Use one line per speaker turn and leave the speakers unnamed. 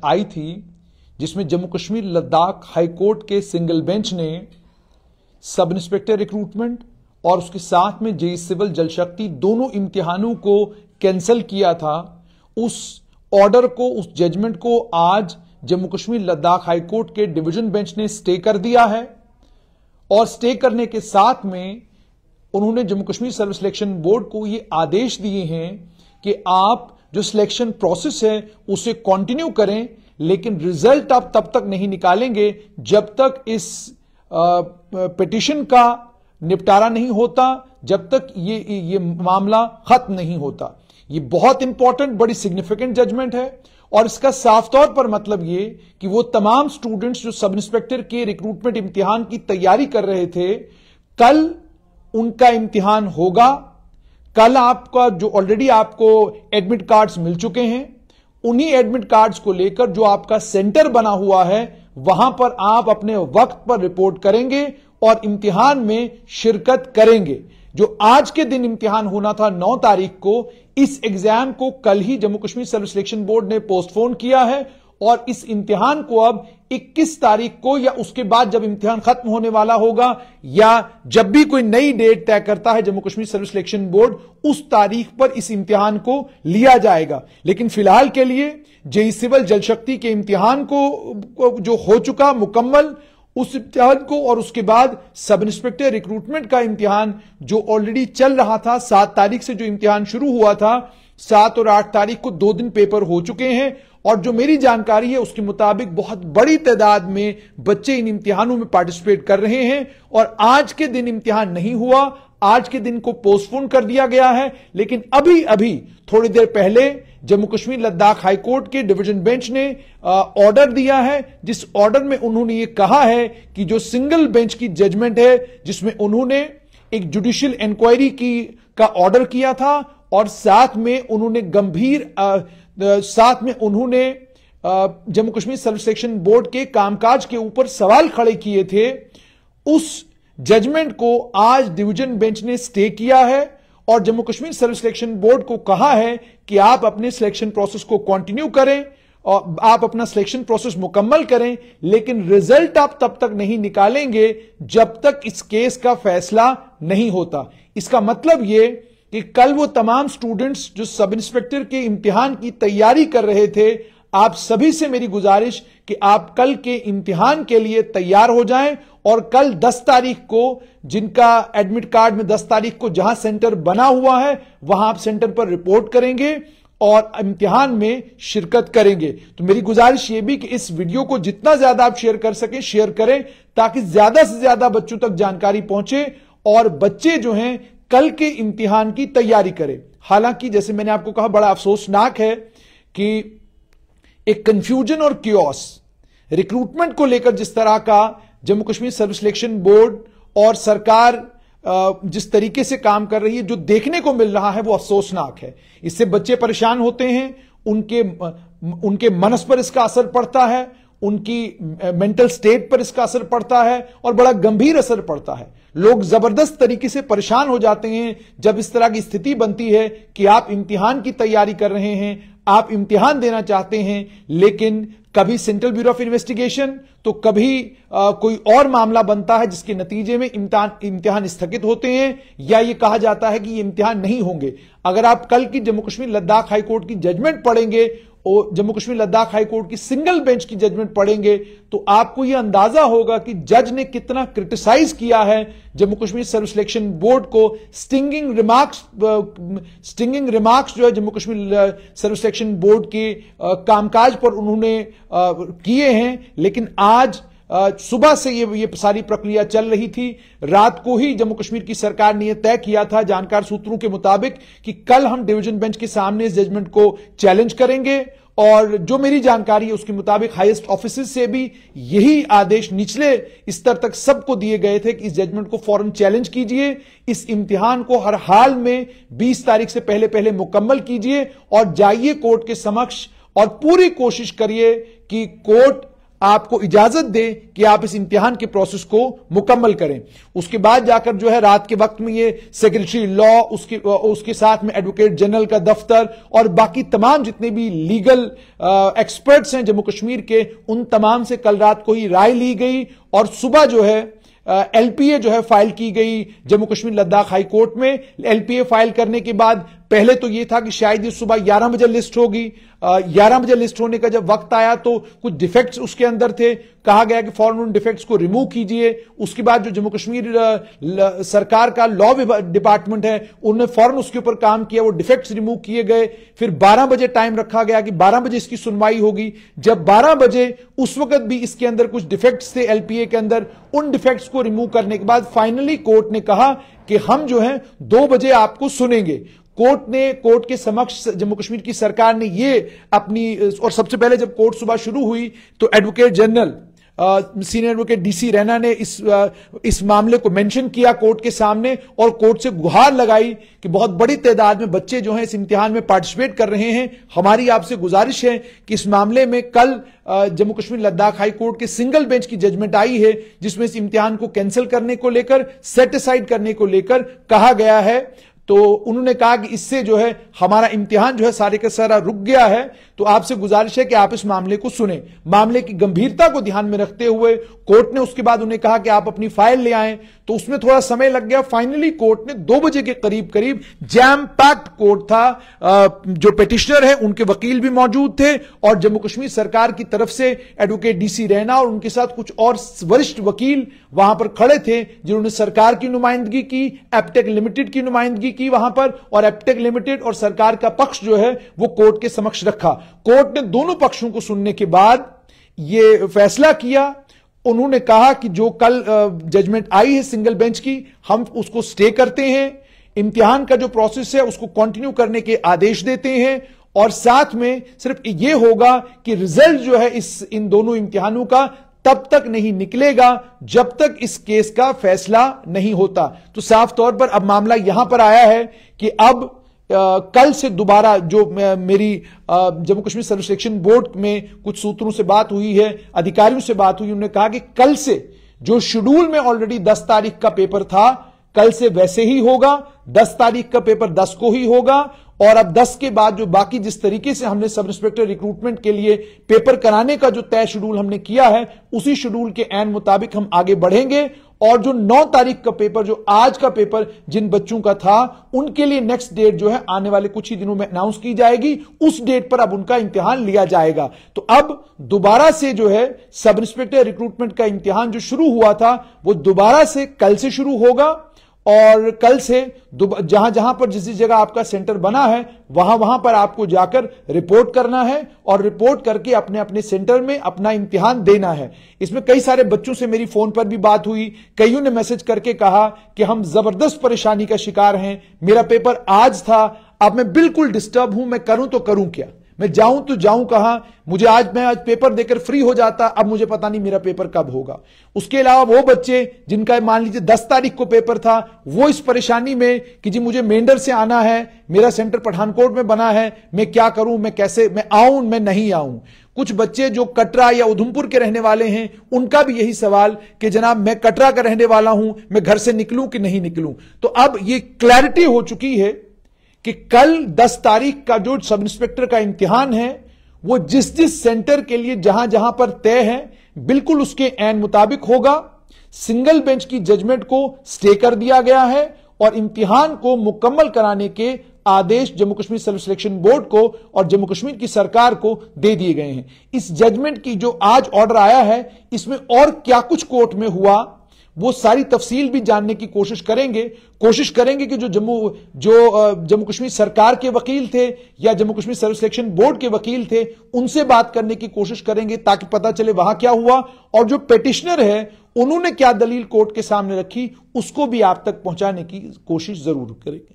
आई थी जिसमें Jammu Kashmir Ladakh high court के सिंगल बेंच ने सब इंस्पेक्टर रिक्रूटमेंट और उसके साथ में जेई सिविल जल शक्ति दोनों इम्तिहानों को कैंसिल किया था। उस ऑर्डर को, उस जजमेंट को आज जम्मू कश्मीर लद्दाख हाई कोर्ट के डिवीजन बेंच ने स्टे कर दिया है और स्टे करने के साथ में उन्होंने Jammu Kashmir service selection board को यह आदेश दिए हैं कि आप जो सिलेक्शन प्रोसेस है उसे कंटिन्यू करें, लेकिन रिजल्ट आप तब तक नहीं निकालेंगे जब तक इस पिटीशन का निपटारा नहीं होता, जब तक ये मामला खत्म नहीं होता। ये बहुत इंपॉर्टेंट, बड़ी सिग्निफिकेंट जजमेंट है और इसका साफ तौर पर मतलब ये कि वो तमाम स्टूडेंट्स जो सब इंस्पेक्टर के रिक्रूटमेंट इम्तिहान की तैयारी कर रहे थे, कल उनका इम्तिहान होगा। कल आपका जो ऑलरेडी आपको एडमिट कार्ड्स मिल चुके हैं, उन्हीं एडमिट कार्ड्स को लेकर जो आपका सेंटर बना हुआ है वहां पर आप अपने वक्त पर रिपोर्ट करेंगे और इम्तिहान में शिरकत करेंगे। जो आज के दिन इम्तिहान होना था 9 तारीख को, इस एग्जाम को कल ही Jammu Kashmir service selection board ने पोस्टपोन किया है और इस इम्तिहान को अब 21 तारीख को या उसके बाद जब इम्तिहान खत्म होने वाला होगा या जब भी कोई नई डेट तय करता है Jammu Kashmir service selection board, उस तारीख पर इस इम्तिहान को लिया जाएगा। लेकिन फिलहाल के लिए जेई सिविल जल शक्ति के इम्तिहान को जो हो चुका मुकम्मल, उस इम्तिहान को और उसके बाद सब इंस्पेक्टर रिक्रूटमेंट का इम्तिहान जो ऑलरेडी चल रहा था, 7 तारीख से जो इम्तिहान शुरू हुआ था, 7 और 8 तारीख को 2 दिन पेपर हो चुके हैं और जो मेरी जानकारी है उसके मुताबिक बहुत बड़ी तादाद में बच्चे इन इम्तिहानों में पार्टिसिपेट कर रहे हैं और आज के दिन इम्तिहान नहीं हुआ, आज के दिन को पोस्टपोन कर दिया गया है। लेकिन अभी अभी थोड़ी देर पहले जम्मू कश्मीर लद्दाख हाई कोर्ट के डिवीजन बेंच ने ऑर्डर दिया है, जिस ऑर्डर में उन्होंने ये कहा है कि जो सिंगल बेंच की जजमेंट है जिसमें उन्होंने एक जुडिशियल इंक्वायरी का ऑर्डर किया था और साथ में उन्होंने Jammu Kashmir service selection board के कामकाज के ऊपर सवाल खड़े किए थे, उस जजमेंट को आज डिवीजन बेंच ने स्टे किया है और Jammu Kashmir service selection board को कहा है कि आप अपने सिलेक्शन प्रोसेस को कंटिन्यू करें और आप अपना सिलेक्शन प्रोसेस मुकम्मल करें, लेकिन रिजल्ट आप तब तक नहीं निकालेंगे जब तक इस केस का फैसला नहीं होता। इसका मतलब यह कि कल वो तमाम स्टूडेंट्स जो सब इंस्पेक्टर के इम्तिहान की तैयारी कर रहे थे, आप सभी से मेरी गुजारिश कि आप कल के इम्तिहान के लिए तैयार हो जाएं और कल 10 तारीख को जिनका एडमिट कार्ड में 10 तारीख को जहां सेंटर बना हुआ है वहां आप सेंटर पर रिपोर्ट करेंगे और इम्तिहान में शिरकत करेंगे। तो मेरी गुजारिश यह भी कि इस वीडियो को जितना ज्यादा आप शेयर कर सकें शेयर करें, ताकि ज्यादा से ज्यादा बच्चों तक जानकारी पहुंचे और बच्चे जो हैं कल के इम्तिहान की तैयारी करें। हालांकि जैसे मैंने आपको कहा, बड़ा अफसोसनाक है कि एक कंफ्यूजन और कियोस रिक्रूटमेंट को लेकर जिस तरह का Jammu Kashmir service selection board और सरकार जिस तरीके से काम कर रही है, जो देखने को मिल रहा है वो अफसोसनाक है। इससे बच्चे परेशान होते हैं, उनके मनस पर इसका असर पड़ता है, उनकी मेंटल स्टेट पर इसका असर पड़ता है और बड़ा गंभीर असर पड़ता है। लोग जबरदस्त तरीके से परेशान हो जाते हैं जब इस तरह की स्थिति बनती है कि आप इम्तिहान की तैयारी कर रहे हैं, आप इम्तिहान देना चाहते हैं, लेकिन कभी सेंट्रल ब्यूरो ऑफ इन्वेस्टिगेशन तो कभी कोई और मामला बनता है जिसके नतीजे में इम्तिहान स्थगित होते हैं या ये कहा जाता है कि ये इम्तिहान नहीं होंगे। अगर आप कल की जम्मू कश्मीर लद्दाख हाई कोर्ट की जजमेंट पढ़ेंगे और जम्मू कश्मीर लद्दाख हाई कोर्ट की सिंगल बेंच की जजमेंट पढ़ेंगे तो आपको यह अंदाजा होगा कि जज ने कितना क्रिटिसाइज किया है Jammu Kashmir service selection board को। स्टिंगिंग रिमार्क्स जो है Jammu Kashmir service selection board के कामकाज पर उन्होंने किए हैं, लेकिन आज सुबह से ये सारी प्रक्रिया चल रही थी। रात को ही जम्मू कश्मीर की सरकार ने यह तय किया था जानकार सूत्रों के मुताबिक कि कल हम डिवीजन बेंच के सामने इस जजमेंट को चैलेंज करेंगे और जो मेरी जानकारी है उसके मुताबिक हाईएस्ट ऑफिसर्स से भी यही आदेश निचले स्तर तक सबको दिए गए थे कि इस जजमेंट को फौरन चैलेंज कीजिए, इस इम्तिहान को हर हाल में 20 तारीख से पहले मुकम्मल कीजिए और जाइए कोर्ट के समक्ष और पूरी कोशिश करिए कि कोर्ट आपको इजाजत दे कि आप इस इम्तिहान के प्रोसेस को मुकम्मल करें। उसके बाद जाकर जो है रात के वक्त में ये सेक्रेटरी लॉ, उसके साथ में एडवोकेट जनरल का दफ्तर और बाकी तमाम जितने भी लीगल एक्सपर्ट्स हैं जम्मू कश्मीर के, उन तमाम से कल रात को ही राय ली गई और सुबह जो है एलपीए जो है फाइल की गई जम्मू कश्मीर लद्दाख हाई कोर्ट में। एलपीए फाइल करने के बाद पहले तो यह था कि शायद ये सुबह 11 बजे लिस्ट होगी। 11 बजे लिस्ट होने का जब वक्त आया तो कुछ डिफेक्ट्स उसके अंदर थे, कहा गया कि फौरन उन डिफेक्ट्स को रिमूव कीजिए। उसके बाद जो जम्मू कश्मीर सरकार का लॉ डिपार्टमेंट है उन्होंने फौरन उसके ऊपर काम किया, वो डिफेक्ट्स रिमूव किए गए। फिर 12 बजे टाइम रखा गया कि 12 बजे इसकी सुनवाई होगी। जब 12 बजे उस वक्त भी इसके अंदर कुछ डिफेक्ट्स थे एलपीए के अंदर, उन डिफेक्ट्स को रिमूव करने के बाद फाइनली कोर्ट ने कहा कि हम जो है 2 बजे आपको सुनेंगे। कोर्ट के समक्ष जम्मू कश्मीर की सरकार ने ये अपनी, और सबसे पहले जब कोर्ट सुबह शुरू हुई तो advocate general senior advocate DC Raina ने इस मामले को मेंशन किया कोर्ट के सामने और कोर्ट से गुहार लगाई कि बहुत बड़ी तादाद में बच्चे जो हैं इस इम्तिहान में पार्टिसिपेट कर रहे हैं। हमारी आपसे गुजारिश है कि इस मामले में कल जम्मू कश्मीर लद्दाख हाई कोर्ट के सिंगल बेंच की जजमेंट आई है जिसमें इस इम्तिहान को कैंसिल करने को लेकर, सेट असाइड करने को लेकर कहा गया है। तो उन्होंने कहा कि इससे जो है हमारा इम्तिहान जो है सारे का सारा रुक गया है, तो आपसे गुजारिश है कि आप इस मामले को सुने। मामले की गंभीरता को ध्यान में रखते हुए कोर्ट ने उसके बाद उन्हें कहा कि आप अपनी फाइल ले आएं, तो उसमें थोड़ा समय लग गया। फाइनली कोर्ट ने 2 बजे के करीब जैम पैक्ड कोर्ट था। जो पिटिशनर है उनके वकील भी मौजूद थे और जम्मू कश्मीर सरकार की तरफ से एडवोकेट डीसी रैना और उनके साथ कुछ और वरिष्ठ वकील वहां पर खड़े थे जिन्होंने सरकार की नुमाइंदगी की, एप्टेक लिमिटेड की नुमाइंदगी की वहां पर, और एप्टेक लिमिटेड और सरकार का पक्ष जो है वो कोर्ट के समक्ष रखा। कोर्ट ने दोनों पक्षों को सुनने के बाद यह फैसला किया। उन्होंने कहा कि जो कल जजमेंट आई है सिंगल बेंच की, हम उसको स्टे करते हैं, इम्तिहान का जो प्रोसेस है उसको कंटिन्यू करने के आदेश देते हैं और साथ में सिर्फ यह होगा कि रिजल्ट जो है इन दोनों इम्तिहानों का तब तक नहीं निकलेगा जब तक इस केस का फैसला नहीं होता। तो साफ तौर पर अब मामला यहां पर आया है कि अब कल से दोबारा जो मेरी Jammu Kashmir service selection board में कुछ सूत्रों से बात हुई है, अधिकारियों से बात हुई, उन्होंने कहा कि कल से जो शेड्यूल में ऑलरेडी 10 तारीख का पेपर था, कल से वैसे ही होगा। 10 तारीख का पेपर 10 को ही होगा और अब 10 के बाद जो बाकी जिस तरीके से हमने सब इंस्पेक्टर रिक्रूटमेंट के लिए पेपर कराने का जो तय शेड्यूल हमने किया है, उसी शेड्यूल के ऐन मुताबिक हम आगे बढ़ेंगे। और जो 9 तारीख का पेपर, जो आज का पेपर जिन बच्चों का था, उनके लिए नेक्स्ट डेट जो है आने वाले कुछ ही दिनों में अनाउंस की जाएगी। उस डेट पर अब उनका इम्तिहान लिया जाएगा। तो अब दोबारा से जो है सब इंस्पेक्टर रिक्रूटमेंट का इम्तिहान जो शुरू हुआ था वो दोबारा से कल से शुरू होगा और कल से जहां जहां पर जिस जगह आपका सेंटर बना है वहां पर आपको जाकर रिपोर्ट करना है और रिपोर्ट करके अपने अपने सेंटर में अपना इम्तिहान देना है। इसमें कई सारे बच्चों से मेरी फोन पर भी बात हुई, कईयों ने मैसेज करके कहा कि हम जबरदस्त परेशानी का शिकार हैं, मेरा पेपर आज था, अब मैं बिल्कुल डिस्टर्ब हूं, मैं करूं तो करूं क्या, मैं जाऊं तो जाऊं कहां, मैं आज पेपर देकर फ्री हो जाता, अब मुझे पता नहीं मेरा पेपर कब होगा। उसके अलावा वो बच्चे जिनका मान लीजिए 10 तारीख को पेपर था, वो इस परेशानी में कि जी मुझे मेंढर से आना है, मेरा सेंटर पठानकोट में बना है, मैं क्या करूं, मैं कैसे, मैं आऊं, मैं नहीं आऊं। कुछ बच्चे जो कटरा या उधमपुर के रहने वाले हैं, उनका भी यही सवाल कि जनाब मैं कटरा का रहने वाला हूं, मैं घर से निकलूं कि नहीं निकलूं। तो अब ये क्लैरिटी हो चुकी है कि कल 10 तारीख का जो सब इंस्पेक्टर का इम्तिहान है वो जिस जिस सेंटर के लिए जहां जहां पर तय है बिल्कुल उसके ऐन मुताबिक होगा। सिंगल बेंच की जजमेंट को स्टे कर दिया गया है और इम्तिहान को मुकम्मल कराने के आदेश Jammu Kashmir service selection board को और जम्मू कश्मीर की सरकार को दे दिए गए हैं। इस जजमेंट की जो आज ऑर्डर आया है, इसमें और क्या कुछ कोर्ट में हुआ वो सारी तफसील भी जानने की कोशिश करेंगे कि जो जम्मू कश्मीर सरकार के वकील थे या Jammu Kashmir service selection board के वकील थे, उनसे बात करने की कोशिश करेंगे ताकि पता चले वहां क्या हुआ और जो पिटिशनर है उन्होंने क्या दलील कोर्ट के सामने रखी उसको भी आप तक पहुंचाने की कोशिश जरूर करेंगे।